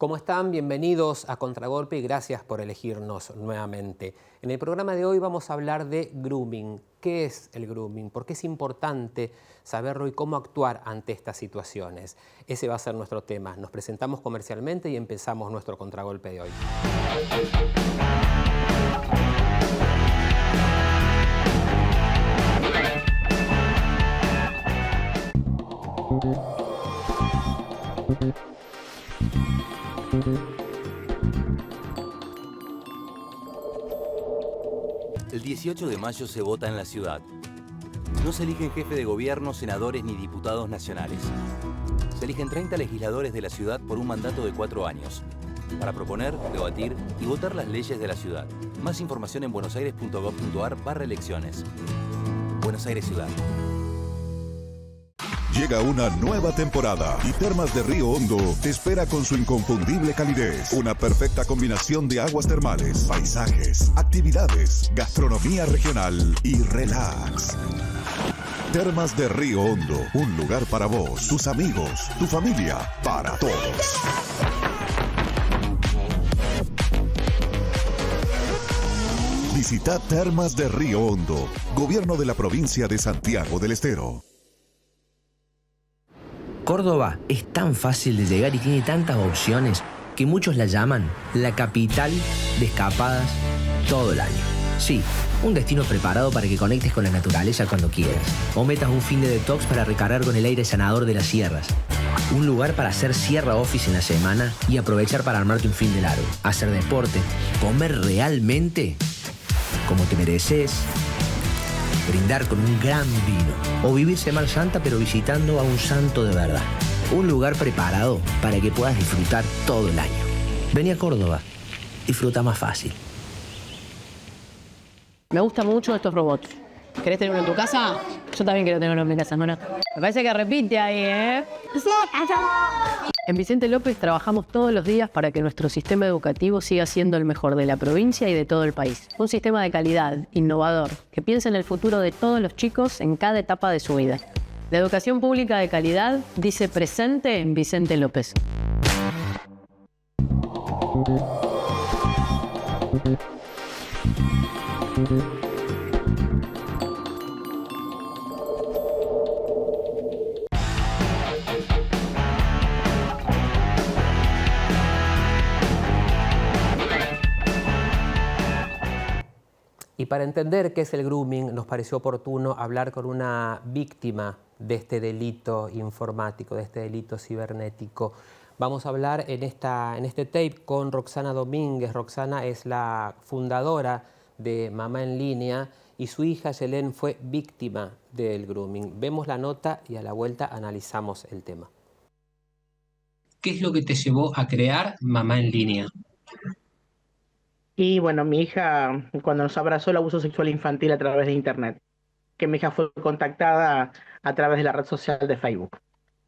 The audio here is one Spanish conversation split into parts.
¿Cómo están? Bienvenidos a Contragolpe y gracias por elegirnos nuevamente. En el programa de hoy vamos a hablar de grooming. ¿Qué es el grooming? ¿Por qué es importante saberlo y cómo actuar ante estas situaciones? Ese va a ser nuestro tema. Nos presentamos comercialmente y empezamos nuestro Contragolpe de hoy. El 18 de mayo se vota en la ciudad. No se eligen jefe de gobierno, senadores ni diputados nacionales. Se eligen 30 legisladores de la ciudad por un mandato de 4 años, para proponer, debatir y votar las leyes de la ciudad. Más información en buenosaires.gov.ar/elecciones. Buenos Aires Ciudad. Llega una nueva temporada y Termas de Río Hondo te espera con su inconfundible calidez. Una perfecta combinación de aguas termales, paisajes, actividades, gastronomía regional y relax. Termas de Río Hondo, un lugar para vos, tus amigos, tu familia, para todos. Visita Termas de Río Hondo, Gobierno de la Provincia de Santiago del Estero. Córdoba es tan fácil de llegar y tiene tantas opciones que muchos la llaman la capital de escapadas todo el año. Sí, un destino preparado para que conectes con la naturaleza cuando quieras, o metas un fin de detox para recargar con el aire sanador de las sierras. Un lugar para hacer sierra office en la semana y aprovechar para armarte un fin de largo, hacer deporte, comer realmente como te mereces, brindar con un gran vino o vivir Semana Santa pero visitando a un santo de verdad. Un lugar preparado para que puedas disfrutar todo el año. Vení a Córdoba, disfruta más fácil. Me gustan mucho estos robots. ¿Querés tener uno en tu casa? Yo también quiero tener uno en mi casa, ¿no? Me parece que repite ahí, ¿eh? En Vicente López trabajamos todos los días para que nuestro sistema educativo siga siendo el mejor de la provincia y de todo el país. Un sistema de calidad, innovador, que piensa en el futuro de todos los chicos en cada etapa de su vida. La educación pública de calidad dice presente en Vicente López. Y para entender qué es el grooming, nos pareció oportuno hablar con una víctima de este delito informático, de este delito cibernético. Vamos a hablar en este tape con Roxana Domínguez. Roxana es la fundadora de Mamá en Línea y su hija Yelén fue víctima del grooming. Vemos la nota y a la vuelta analizamos el tema. ¿Qué es lo que te llevó a crear Mamá en Línea? Y bueno, mi hija, cuando nos abrazó el abuso sexual infantil a través de Internet, que mi hija fue contactada a través de la red social de Facebook.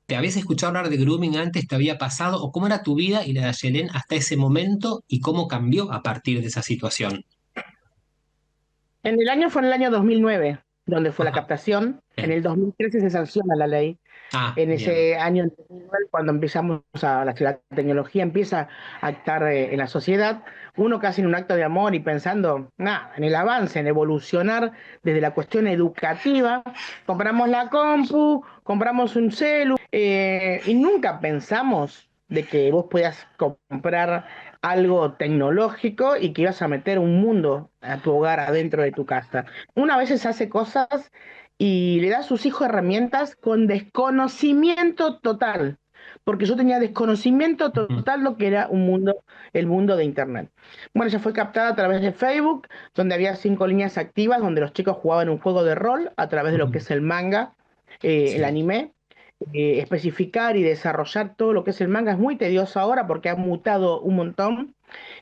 ¿Te habías escuchado hablar de grooming antes? ¿Te había pasado? ¿O cómo era tu vida y la de Yelén hasta ese momento? ¿Y cómo cambió a partir de esa situación? Fue en el año 2009, donde fue la Ajá. captación. Bien. En el 2013 se sanciona la ley. En ese Bien. año, en 2009, cuando empezamos la tecnología empieza a estar en la sociedad, uno casi en un acto de amor y pensando, en el avance, en evolucionar desde la cuestión educativa, compramos la compu, compramos un celu, y nunca pensamos de que vos podías comprar algo tecnológico y que ibas a meter un mundo a tu hogar adentro de tu casa. Una vez se hace cosas y le da a sus hijos herramientas con desconocimiento total, porque yo tenía desconocimiento total lo que era el mundo de Internet. Bueno, ella fue captada a través de Facebook, donde había 5 líneas activas, donde los chicos jugaban un juego de rol a través de lo que es el manga, el anime. Especificar y desarrollar todo lo que es el manga es muy tedioso ahora porque ha mutado un montón.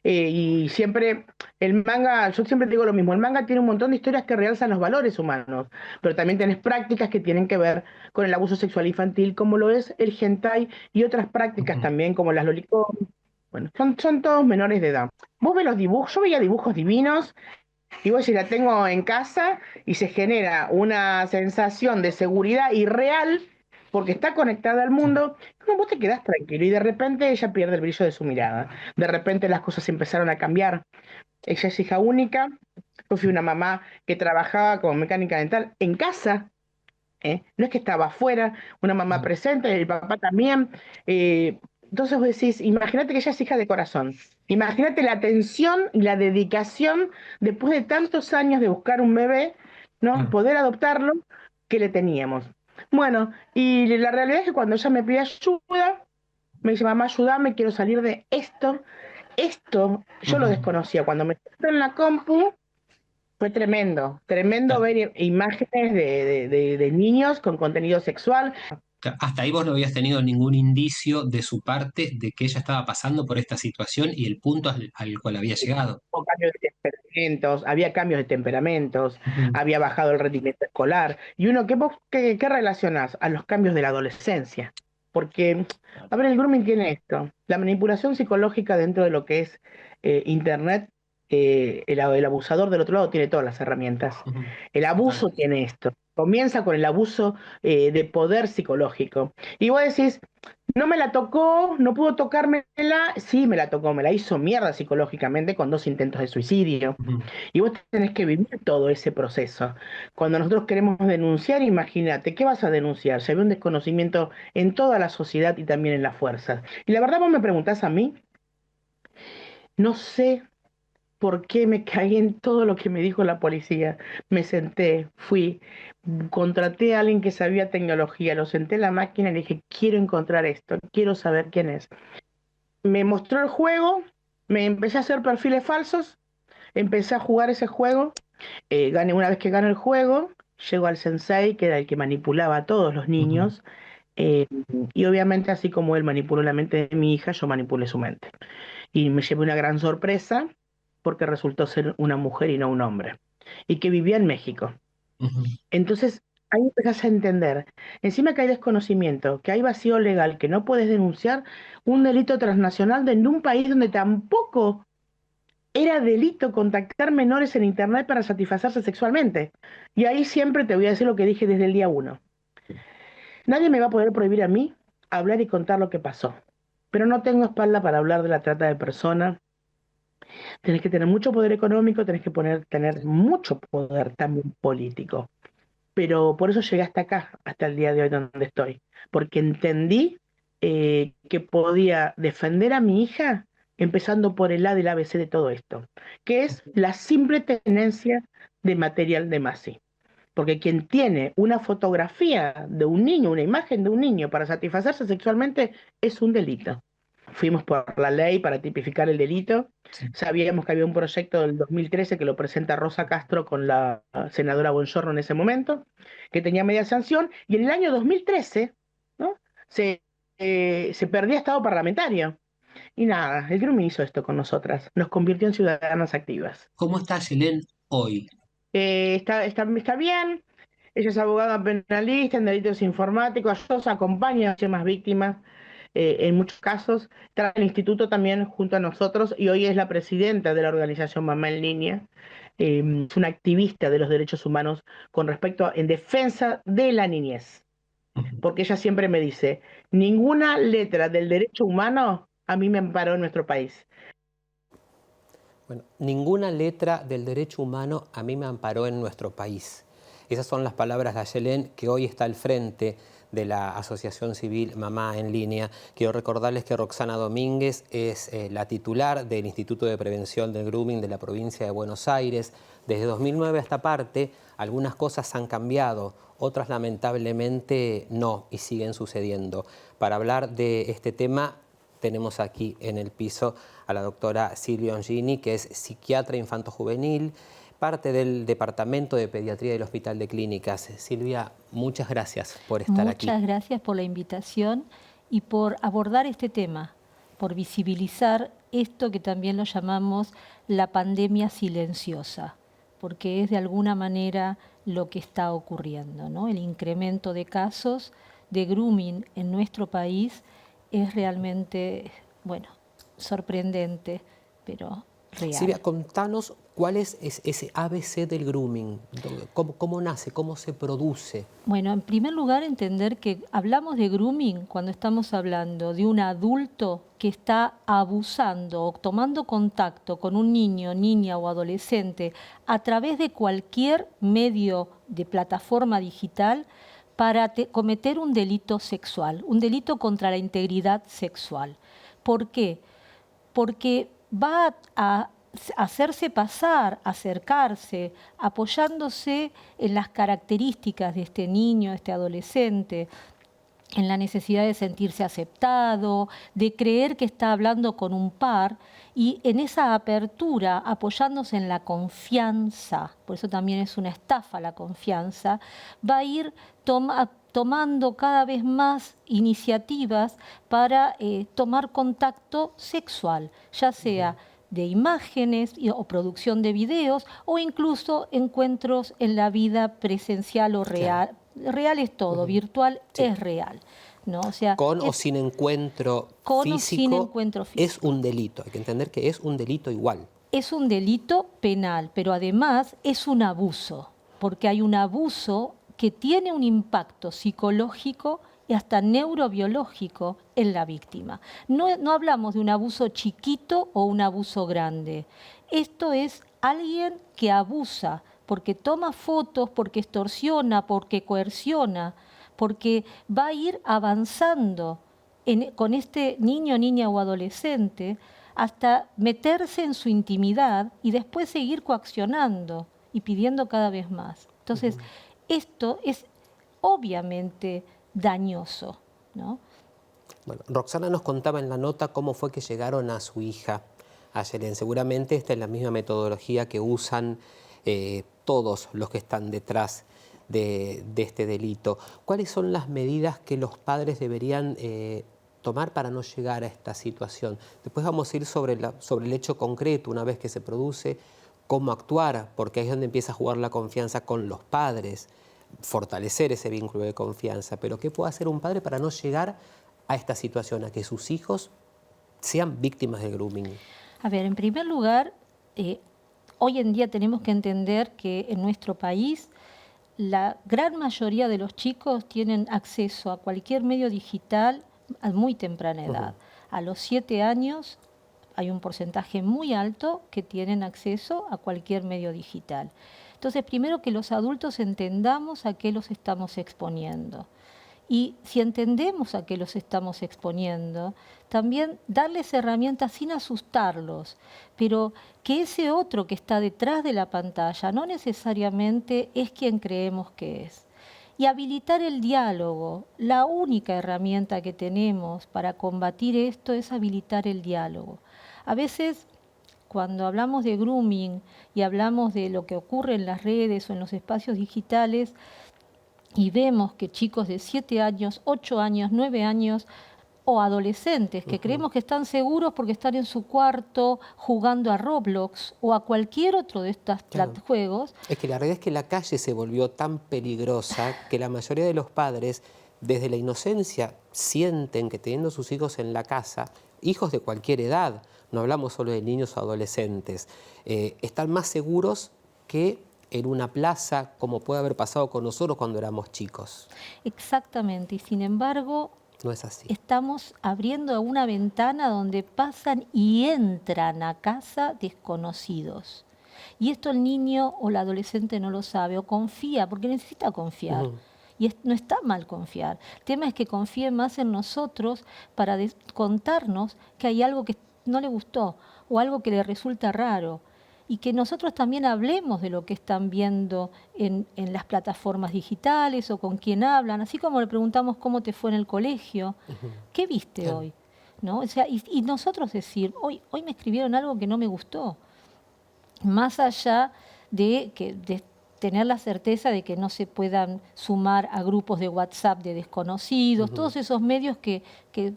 Y siempre el manga, yo siempre digo lo mismo, el manga tiene un montón de historias que realzan los valores humanos, pero también tenés prácticas que tienen que ver con el abuso sexual infantil, como lo es el hentai y otras prácticas también, como las lolicon. Bueno, son todos menores de edad. Vos ves los dibujos, yo veía dibujos divinos, y vos si la tengo en casa y se genera una sensación de seguridad irreal porque está conectada al mundo, como vos te quedás tranquilo y de repente ella pierde el brillo de su mirada. De repente las cosas empezaron a cambiar. Ella es hija única, yo fui una mamá que trabajaba como mecánica dental en casa, ¿eh? No es que estaba afuera, una mamá presente, el papá también. Entonces vos decís, imagínate que ella es hija de corazón. Imagínate la atención y la dedicación después de tantos años de buscar un bebé, ¿no? Poder adoptarlo, que le teníamos. Bueno, y la realidad es que cuando ella me pide ayuda, me dice, mamá, ayúdame, quiero salir de esto. Esto yo lo desconocía. Cuando me senté en la compu, fue tremendo, tremendo ver imágenes de niños con contenido sexual. Hasta ahí vos no habías tenido ningún indicio de su parte de que ella estaba pasando por esta situación y el punto al cual había llegado. Hubo cambios de temperamentos, había cambios de temperamentos, había bajado el rendimiento escolar. Y uno, ¿qué relacionás a los cambios de la adolescencia? Porque, a ver, el grooming tiene esto, la manipulación psicológica dentro de lo que es Internet, el abusador del otro lado tiene todas las herramientas. El abuso tiene esto. Comienza con el abuso de poder psicológico. Y vos decís, no me la tocó, no pudo tocármela. Sí, me la tocó, me la hizo mierda psicológicamente con 2 intentos de suicidio. Y vos tenés que vivir todo ese proceso. Cuando nosotros queremos denunciar, imagínate, ¿qué vas a denunciar? Se ve un desconocimiento en toda la sociedad y también en las fuerzas. Y la verdad vos me preguntás a mí, no sé por qué me caí en todo lo que me dijo la policía. Me senté, fui, contraté a alguien que sabía tecnología, lo senté en la máquina y le dije, quiero encontrar esto, quiero saber quién es. Me mostró el juego, me empecé a hacer perfiles falsos, empecé a jugar ese juego, una vez que gané el juego, llego al sensei, que era el que manipulaba a todos los niños, eh, y obviamente así como él manipuló la mente de mi hija, yo manipulé su mente. Y me llevé una gran sorpresa porque resultó ser una mujer y no un hombre, y que vivía en México. Entonces, ahí empezás a entender, encima que hay desconocimiento, que hay vacío legal, que no puedes denunciar un delito transnacional en un país donde tampoco era delito contactar menores en Internet para satisfacerse sexualmente. Y ahí siempre te voy a decir lo que dije desde el día 1. Nadie me va a poder prohibir a mí hablar y contar lo que pasó, pero no tengo espalda para hablar de la trata de personas. Tenés que tener mucho poder económico, tenés que tener mucho poder también político. Pero por eso llegué hasta acá, hasta el día de hoy donde estoy. Porque entendí que podía defender a mi hija empezando por el A del ABC de todo esto, que es la simple tenencia de material de Masi. Porque quien tiene una fotografía de un niño, una imagen de un niño para satisfacerse sexualmente, es un delito. Fuimos por la ley para tipificar el delito. Sabíamos que había un proyecto del 2013 que lo presenta Rosa Castro con la senadora Bongiorno en ese momento, que tenía media sanción, y en el año 2013, ¿no? se perdía estado parlamentario. Y nada, el grooming hizo esto con nosotras, nos convirtió en ciudadanas activas. ¿Cómo está Yelén hoy? Está bien, ella es abogada penalista en delitos informáticos, ella acompaña a más víctimas en muchos casos, está en el instituto también junto a nosotros y hoy es la presidenta de la organización Mamá en Línea, es una activista de los derechos humanos en defensa de la niñez, porque ella siempre me dice, ninguna letra del derecho humano a mí me amparó en nuestro país. Bueno, ninguna letra del derecho humano a mí me amparó en nuestro país. Esas son las palabras de Yelén, que hoy está al frente de la Asociación Civil Mamá en Línea. Quiero recordarles que Roxana Domínguez es la titular del Instituto de Prevención del Grooming de la provincia de Buenos Aires. Desde 2009 a esta parte, algunas cosas han cambiado, otras lamentablemente no, y siguen sucediendo. Para hablar de este tema, tenemos aquí en el piso a la doctora Silvia Ongini, que es psiquiatra infanto-juvenil, parte del Departamento de Pediatría del Hospital de Clínicas. Silvia, muchas gracias por estar aquí. Muchas gracias por la invitación y por abordar este tema, por visibilizar esto que también lo llamamos la pandemia silenciosa, porque es de alguna manera lo que está ocurriendo, ¿no? El incremento de casos de grooming en nuestro país es realmente, bueno, sorprendente, pero real. Silvia, contanos ¿Cuál es ese ABC del grooming? ¿Cómo nace? ¿Cómo se produce? Bueno, en primer lugar, entender que hablamos de grooming cuando estamos hablando de un adulto que está abusando o tomando contacto con un niño, niña o adolescente a través de cualquier medio de plataforma digital para cometer un delito sexual, un delito contra la integridad sexual. ¿Por qué? Porque va a hacerse pasar, acercarse, apoyándose en las características de este niño, este adolescente, en la necesidad de sentirse aceptado, de creer que está hablando con un par, y en esa apertura, apoyándose en la confianza, por eso también es una estafa la confianza, va a ir tomando cada vez más iniciativas para tomar contacto sexual, ya sea de imágenes o producción de videos o incluso encuentros en la vida presencial o real. Real es todo, virtual es real, ¿no? O sea, con o sin encuentro físico es un delito. Hay que entender que es un delito igual. Es un delito penal, pero además es un abuso, porque hay un abuso que tiene un impacto psicológico y hasta neurobiológico en la víctima. No hablamos de un abuso chiquito o un abuso grande. Esto es alguien que abusa porque toma fotos, porque extorsiona, porque coerciona, porque va a ir avanzando con este niño, niña o adolescente hasta meterse en su intimidad y después seguir coaccionando y pidiendo cada vez más. Entonces, esto es obviamente dañoso, ¿no? Bueno, Roxana nos contaba en la nota cómo fue que llegaron a su hija a Yelén. Seguramente esta es la misma metodología que usan todos los que están detrás de este delito. ¿Cuáles son las medidas que los padres deberían tomar para no llegar a esta situación? Después vamos a ir sobre el hecho concreto, una vez que se produce, cómo actuar, porque ahí es donde empieza a jugar la confianza con los padres, fortalecer ese vínculo de confianza. Pero ¿qué puede hacer un padre para no llegar a esta situación, a que sus hijos sean víctimas de grooming? A ver, en primer lugar, hoy en día tenemos que entender que en nuestro país la gran mayoría de los chicos tienen acceso a cualquier medio digital a muy temprana edad. A los 7 años hay un porcentaje muy alto que tienen acceso a cualquier medio digital. Entonces, primero que los adultos entendamos a qué los estamos exponiendo. Y si entendemos a qué los estamos exponiendo, también darles herramientas sin asustarlos, pero que ese otro que está detrás de la pantalla no necesariamente es quien creemos que es. Y habilitar el diálogo. La única herramienta que tenemos para combatir esto es habilitar el diálogo. A veces, cuando hablamos de grooming y hablamos de lo que ocurre en las redes o en los espacios digitales, y vemos que chicos de 7 años, 8 años, 9 años o adolescentes que creemos que están seguros porque están en su cuarto jugando a Roblox o a cualquier otro de estos juegos. Es que la realidad es que la calle se volvió tan peligrosa que la mayoría de los padres, desde la inocencia, sienten que teniendo sus hijos en la casa, hijos de cualquier edad, no hablamos solo de niños o adolescentes, están más seguros que en una plaza, como puede haber pasado con nosotros cuando éramos chicos. Exactamente, y sin embargo, no es así. Estamos abriendo una ventana donde pasan y entran a casa desconocidos. Y esto el niño o el adolescente no lo sabe o confía, porque necesita confiar. Y no está mal confiar. El tema es que confíe más en nosotros para contarnos que hay algo que no le gustó o algo que le resulta raro. Y que nosotros también hablemos de lo que están viendo en las plataformas digitales o con quién hablan, así como le preguntamos cómo te fue en el colegio, ¿qué viste hoy? ¿No? O sea, y nosotros decir, hoy me escribieron algo que no me gustó, más allá de tener la certeza de que no se puedan sumar a grupos de WhatsApp de desconocidos, todos esos medios que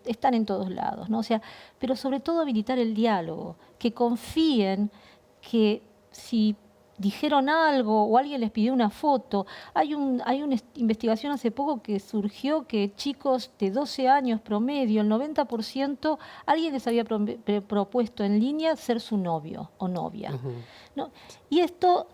están en todos lados, ¿no? O sea, pero sobre todo habilitar el diálogo, que confíen que si dijeron algo o alguien les pidió una foto. Hay una investigación hace poco que surgió que chicos de 12 años promedio, el 90%, alguien les había propuesto en línea ser su novio o novia. ¿No? Y esto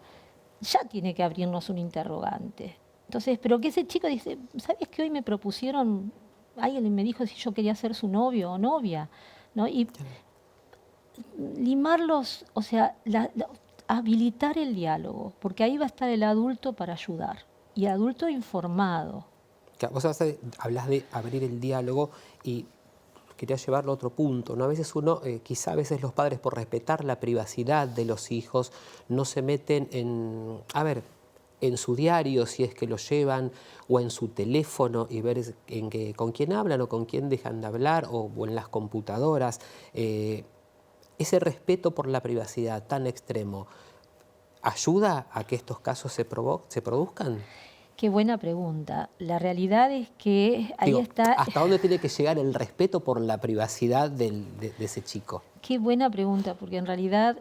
ya tiene que abrirnos un interrogante. Entonces, pero que ese chico dice, ¿sabes que hoy me propusieron, alguien me dijo si yo quería ser su novio o novia? ¿No? Y limarlos, o sea, habilitar el diálogo, porque ahí va a estar el adulto para ayudar, y adulto informado. Vos hablas de abrir el diálogo y quería llevarlo a otro punto, ¿no? A veces quizá a veces los padres, por respetar la privacidad de los hijos, no se meten en su diario, si es que lo llevan, o en su teléfono, y ver con quién hablan o con quién dejan de hablar, o en las computadoras. Ese respeto por la privacidad tan extremo, ¿ayuda a que estos casos se produzcan? Qué buena pregunta. La realidad es que ahí está... ¿Hasta dónde tiene que llegar el respeto por la privacidad de ese chico? Qué buena pregunta, porque en realidad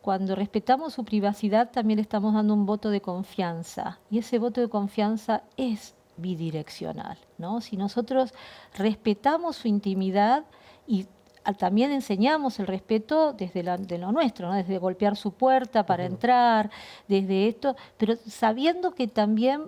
cuando respetamos su privacidad también le estamos dando un voto de confianza, y ese voto de confianza es bidireccional, ¿no? Si nosotros respetamos su intimidad y también enseñamos el respeto desde de lo nuestro, ¿no? Desde golpear su puerta para entrar, desde esto, pero sabiendo que también,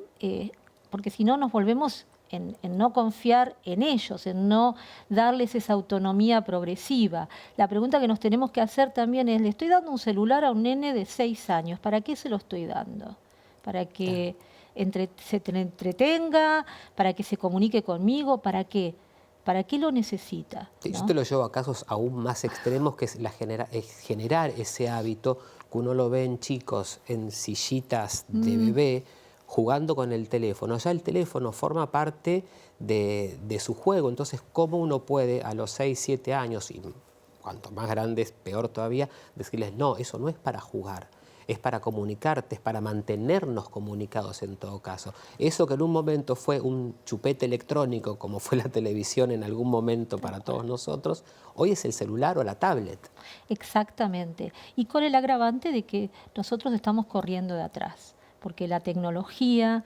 porque si no nos volvemos en no confiar en ellos, en no darles esa autonomía progresiva. La pregunta que nos tenemos que hacer también es, ¿le estoy dando un celular a un nene de 6 años? ¿Para qué se lo estoy dando? ¿Para que se entretenga? ¿Para que se comunique conmigo? ¿Para qué? ¿Para qué lo necesita? Sí, ¿no? yo te lo llevo a casos aún más extremos, que es generar ese hábito que uno lo ve en chicos, en sillitas de bebé, jugando con el teléfono. Ya el teléfono forma parte de su juego. Entonces, ¿cómo uno puede a los 6, 7 años, y cuanto más grandes, peor todavía, decirles, no, eso no es para jugar? Es para comunicarte, es para mantenernos comunicados en todo caso. Eso que en un momento fue un chupete electrónico, como fue la televisión en algún momento para todos nosotros, hoy es el celular o la tablet. Exactamente. Y con el agravante de que nosotros estamos corriendo de atrás, porque la tecnología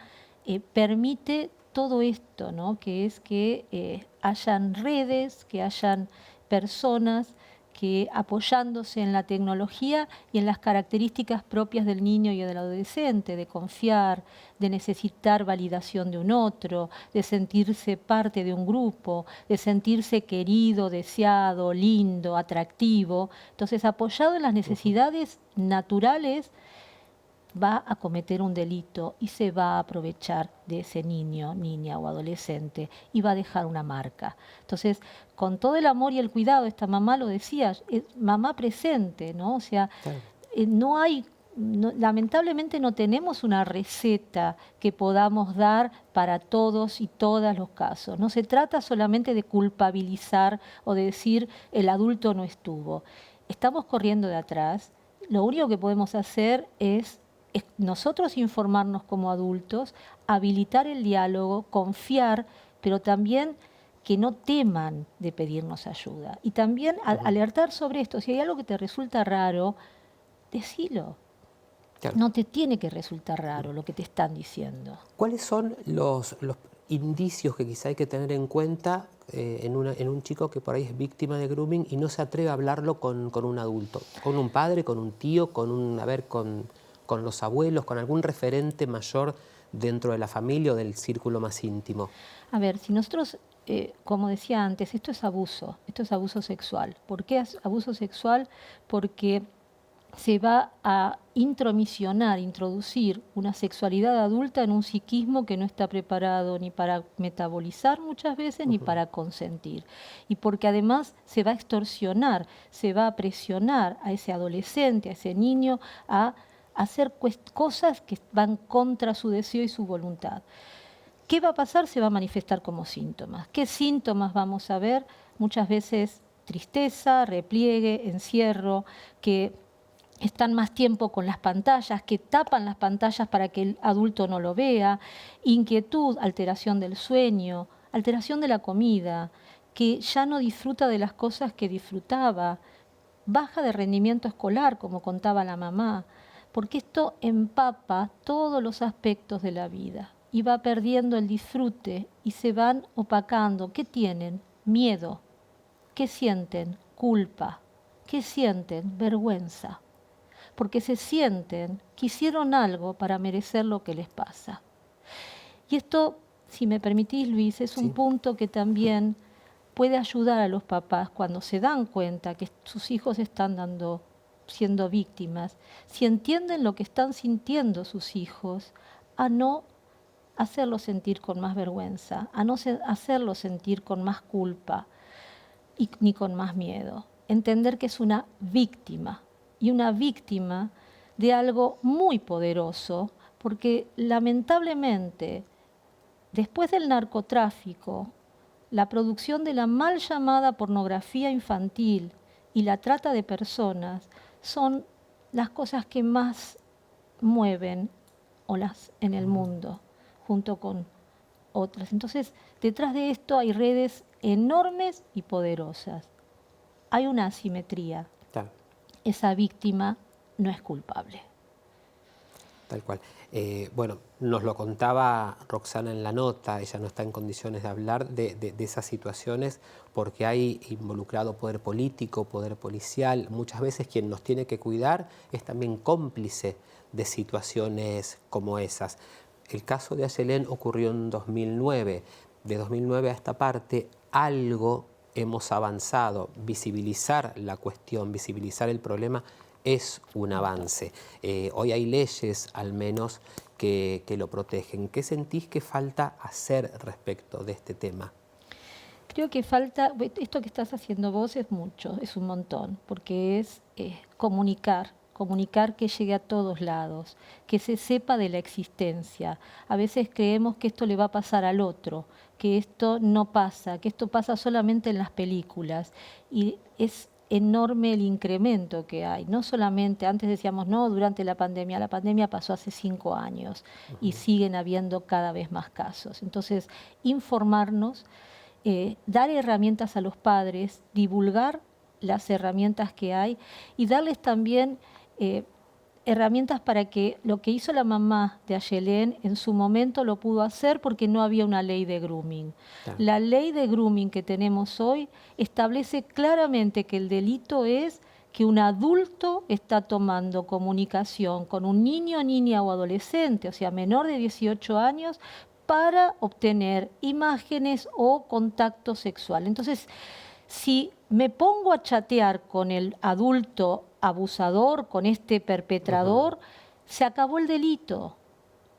permite todo esto, ¿no? Que es que hayan redes, que hayan personas que apoyándose en la tecnología y en las características propias del niño y del adolescente, de confiar, de necesitar validación de un otro, de sentirse parte de un grupo, de sentirse querido, deseado, lindo, atractivo. Entonces, apoyado en las necesidades naturales, va a cometer un delito y se va a aprovechar de ese niño, niña o adolescente y va a dejar una marca. Entonces, con todo el amor y el cuidado, esta mamá lo decía, es mamá presente, ¿no? O sea, lamentablemente no tenemos una receta que podamos dar para todos y todas los casos. No se trata solamente de culpabilizar o de decir el adulto no estuvo. Estamos corriendo de atrás. Lo único que podemos hacer es nosotros informarnos como adultos, habilitar el diálogo, confiar, pero también que no teman de pedirnos ayuda. Y también alertar sobre esto. Si hay algo que te resulta raro, decilo. Claro. No te tiene que resultar raro lo que te están diciendo. ¿Cuáles son los indicios que quizá hay que tener en cuenta en un chico que por ahí es víctima de grooming y no se atreve a hablarlo con un adulto? Con un padre, con un tío, con los abuelos, con algún referente mayor dentro de la familia o del círculo más íntimo. A ver, si nosotros, como decía antes, esto es abuso sexual. ¿Por qué es abuso sexual? Porque se va a introducir una sexualidad adulta en un psiquismo que no está preparado ni para metabolizar muchas veces ni para consentir. Y porque además se va a extorsionar, se va a presionar a ese adolescente, a ese niño, a hacer cosas que van contra su deseo y su voluntad. ¿Qué va a pasar? Se va a manifestar como síntomas. ¿Qué síntomas vamos a ver? Muchas veces tristeza, repliegue, encierro, que están más tiempo con las pantallas, que tapan las pantallas para que el adulto no lo vea, inquietud, alteración del sueño, alteración de la comida, que ya no disfruta de las cosas que disfrutaba, baja de rendimiento escolar, como contaba la mamá, porque esto empapa todos los aspectos de la vida y va perdiendo el disfrute y se van opacando. ¿Qué tienen? Miedo. ¿Qué sienten? Culpa. ¿Qué sienten? Vergüenza. Porque se sienten que hicieron algo para merecer lo que les pasa. Y esto, si me permitís, Luis, es un punto que también puede ayudar a los papás cuando se dan cuenta que sus hijos están siendo víctimas, si entienden lo que están sintiendo sus hijos, a no hacerlos sentir con más vergüenza, a no hacerlos sentir con más culpa ni con más miedo. Entender que es una víctima, y una víctima de algo muy poderoso, porque lamentablemente, después del narcotráfico, la producción de la mal llamada pornografía infantil y la trata de personas son las cosas que más mueven en el mundo, junto con otras. Entonces, detrás de esto hay redes enormes y poderosas. Hay una asimetría. Claro. Esa víctima no es culpable. Tal cual. Bueno, nos lo contaba Roxana en la nota, ella no está en condiciones de hablar de esas situaciones porque hay involucrado poder político, poder policial. Muchas veces quien nos tiene que cuidar es también cómplice de situaciones como esas. El caso de Ayelén ocurrió en 2009. De 2009 a esta parte algo hemos avanzado. Visibilizar la cuestión, visibilizar el problema es un avance. Hoy hay leyes, al menos, que lo protegen. ¿Qué sentís que falta hacer respecto de este tema? Creo que falta, esto que estás haciendo vos es mucho, es un montón, porque es comunicar que llegue a todos lados, que se sepa de la existencia. A veces creemos que esto le va a pasar al otro, que esto no pasa, que esto pasa solamente en las películas. Y es enorme el incremento que hay. No solamente, antes decíamos, no, durante la pandemia pasó hace 5 años y siguen habiendo cada vez más casos. Entonces, informarnos, dar herramientas a los padres, divulgar las herramientas que hay y darles también herramientas para que lo que hizo la mamá de Ayelén en su momento lo pudo hacer porque no había una ley de grooming. Claro. La ley de grooming que tenemos hoy establece claramente que el delito es que un adulto está tomando comunicación con un niño, niña o adolescente, o sea, menor de 18 años, para obtener imágenes o contacto sexual. Entonces, si me pongo a chatear con el adulto abusador, con este perpetrador, se acabó el delito.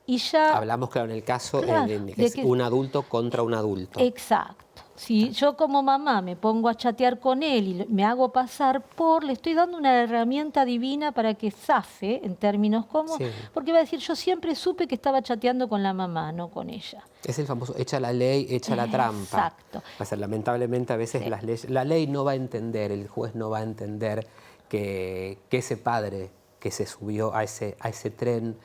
Y ya hablamos, claro, en el caso que es un adulto contra un adulto. Exacto. Si yo como mamá me pongo a chatear con él y me hago pasar le estoy dando una herramienta divina para que zafe, en términos como, porque va a decir, yo siempre supe que estaba chateando con la mamá, no con ella. Es el famoso, echa la ley, echa la trampa. Exacto. O sea, lamentablemente a veces la ley no va a entender, el juez no va a entender que ese padre que se subió a ese tren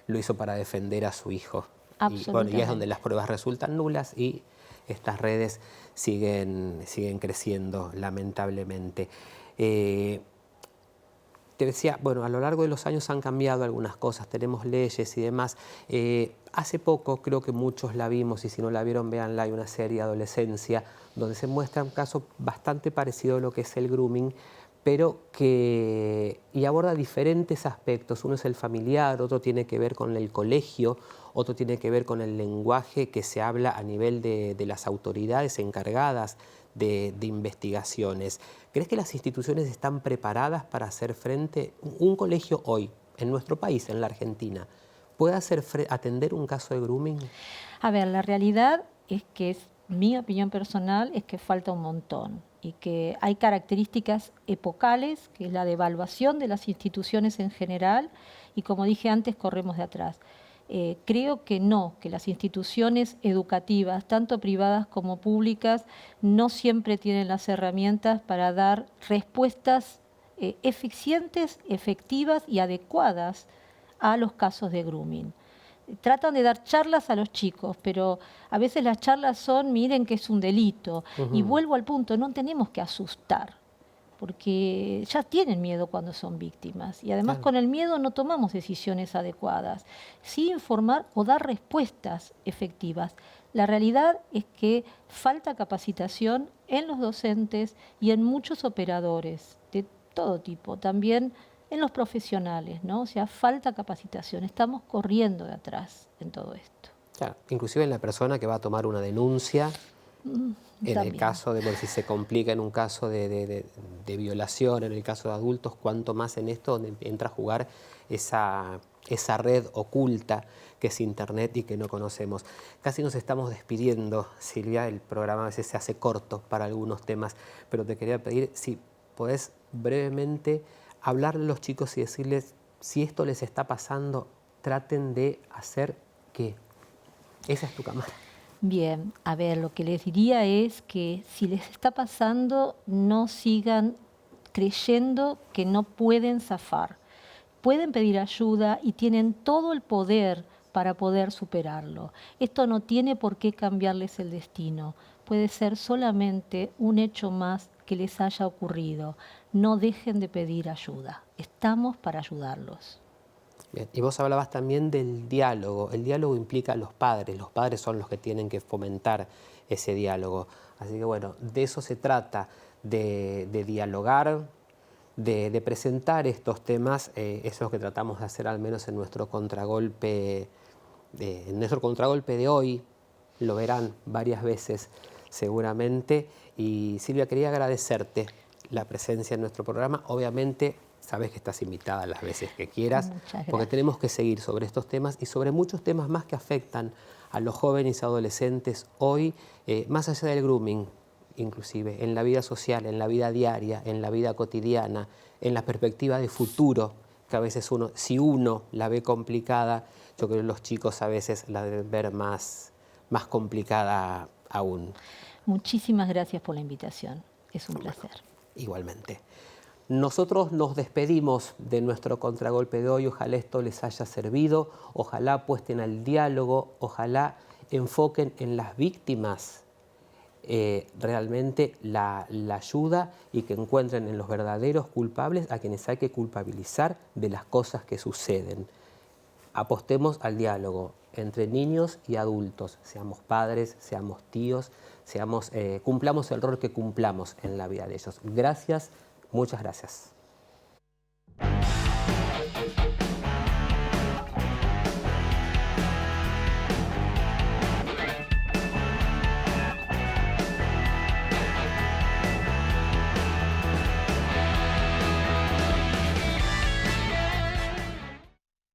lo hizo para defender a su hijo. Y es donde las pruebas resultan nulas y estas redes siguen creciendo, lamentablemente. Te decía, bueno, a lo largo de los años han cambiado algunas cosas, tenemos leyes y demás. Hace poco, creo que muchos la vimos, y si no la vieron, véanla, hay una serie Adolescencia, donde se muestra un caso bastante parecido a lo que es el grooming, pero y aborda diferentes aspectos. Uno es el familiar, otro tiene que ver con el colegio, otro tiene que ver con el lenguaje que se habla a nivel de las autoridades encargadas de investigaciones. ¿Crees que las instituciones están preparadas para hacer frente? Un colegio hoy, en nuestro país, en la Argentina, ¿puede atender un caso de grooming? A ver, la realidad es que, mi opinión personal, es que falta un montón y que hay características epocales, que es la devaluación de las instituciones en general, y como dije antes, corremos de atrás. Creo que que las instituciones educativas, tanto privadas como públicas, no siempre tienen las herramientas para dar respuestas eficientes, efectivas y adecuadas a los casos de grooming. Tratan de dar charlas a los chicos, pero a veces las charlas son, miren que es un delito. Y vuelvo al punto, no tenemos que asustar, porque ya tienen miedo cuando son víctimas y además con el miedo no tomamos decisiones adecuadas. Sí informar o dar respuestas efectivas. La realidad es que falta capacitación en los docentes y en muchos operadores de todo tipo, también en los profesionales, ¿no? O sea, falta capacitación, estamos corriendo de atrás en todo esto. Claro, inclusive en la persona que va a tomar una denuncia, en el caso de, si se complica en un caso de violación, en el caso de adultos, cuanto más en esto donde entra a jugar esa red oculta que es Internet y que no conocemos. Casi nos estamos despidiendo, Silvia, el programa a veces se hace corto para algunos temas, pero te quería pedir si podés brevemente hablarle a los chicos y decirles si esto les está pasando, traten de hacer qué. Esa es tu cámara. Bien, a ver, lo que les diría es que si les está pasando, no sigan creyendo que no pueden zafar. Pueden pedir ayuda y tienen todo el poder para poder superarlo. Esto no tiene por qué cambiarles el destino. Puede ser solamente un hecho más que les haya ocurrido. No dejen de pedir ayuda. Estamos para ayudarlos. Bien. Y vos hablabas también del diálogo. El diálogo implica a los padres. Los padres son los que tienen que fomentar ese diálogo. Así que bueno, de eso se trata, de dialogar, de presentar estos temas. Eso es lo que tratamos de hacer al menos en nuestro contragolpe de hoy. Lo verán varias veces seguramente. Y Silvia, quería agradecerte la presencia en nuestro programa. Obviamente, sabes que estás invitada las veces que quieras, porque tenemos que seguir sobre estos temas y sobre muchos temas más que afectan a los jóvenes y adolescentes hoy, más allá del grooming, inclusive en la vida social, en la vida diaria, en la vida cotidiana, en la perspectiva de futuro, que a veces si uno la ve complicada, yo creo que los chicos a veces la deben ver más complicada aún. Muchísimas gracias por la invitación. Es un placer. Igualmente. Nosotros nos despedimos de nuestro contragolpe de hoy. Ojalá esto les haya servido, ojalá apuesten al diálogo, ojalá enfoquen en las víctimas realmente la ayuda y que encuentren en los verdaderos culpables a quienes hay que culpabilizar de las cosas que suceden. Apostemos al diálogo entre niños y adultos, seamos padres, seamos tíos, cumplamos el rol que cumplamos en la vida de ellos. Gracias, muchas gracias.